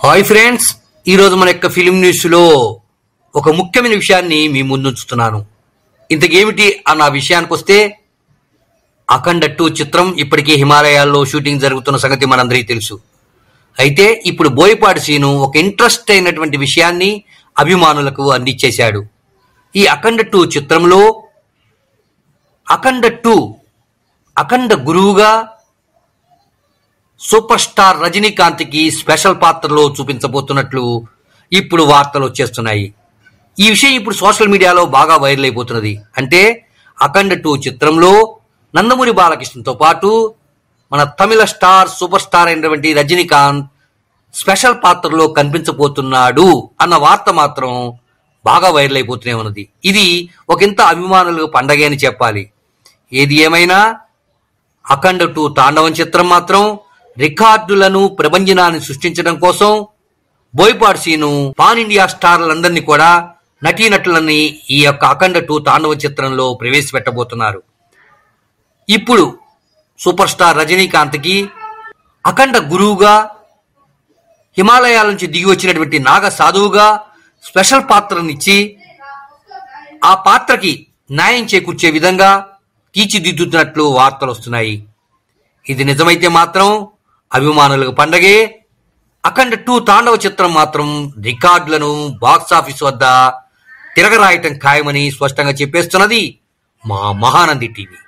Hi friends, ఈరోజు మన యొక్క ఫిలిం న్యూస్లో ఒక ముఖ్యమైన విషయాన్ని మీ ముందుంచుతున్నాను. ఇంతకేమిటి అన్న విషయానికి వస్తే, అఖండ 2 చిత్రం ఇప్పటికే హిమాలయాల్లో షూటింగ్ జరుగుతున్న సంగతి మనందరికీ తెలుసు. అయితే ఇప్పుడు బోయపాటి సీను ఒక ఇంట్రెస్ట్ అయినటువంటి విషయాన్ని అభిమానులకు అందించేశాడు. ఈ అఖండ 2 చిత్రంలో అఖండ గురువుగా సూపర్ స్టార్ రజనీకాంత్కి స్పెషల్ పాత్రలో చూపించబోతున్నట్లు ఇప్పుడు వార్తలు వచ్చేస్తున్నాయి. ఈ విషయం ఇప్పుడు సోషల్ మీడియాలో బాగా వైరల్ అయిపోతున్నది. అంటే అఖండ 2 చిత్రంలో నందమూరి బాలకృష్ణతో పాటు మన తమిళ సూపర్ స్టార్ అయినటువంటి రజనీకాంత్ స్పెషల్ పాత్రలో కనిపించబోతున్నాడు అన్న వార్త మాత్రం బాగా వైరల్ అయిపోతూనే ఉన్నది. ఇది ఒకంత అభిమానులకు పండగ అని చెప్పాలి. ఏది ఏమైనా అఖండ 2 తాండవం చిత్రం మాత్రం రికార్డులను ప్రభంజనాన్ని సృష్టించడం కోసం బోయపాటి సీను పాన్ ఇండియా స్టార్లందరినీ కూడా నటీనటులని ఈ యొక్క అఖండ 2 తాండవ చిత్రంలో ప్రవేశపెట్టబోతున్నారు. ఇప్పుడు సూపర్ స్టార్ రజనీకాంత్కి అఖండ గురువుగా, హిమాలయాల నుంచి దిగి వచ్చినటువంటి నాగ సాధువుగా స్పెషల్ పాత్రనిచ్చి ఆ పాత్రకి న్యాయం చేకూర్చే విధంగా తీర్చిదిద్దుతున్నట్లు వార్తలు వస్తున్నాయి. ఇది నిజమైతే మాత్రం అభిమానులకు పండగే. అఖండ 2 తాండవ చిత్రం మాత్రం రికార్డులను బాక్సాఫీస్ వద్ద తిరగరాయటం ఖాయమని స్పష్టంగా చెప్పేస్తున్నది మా మహానంది టీవీ.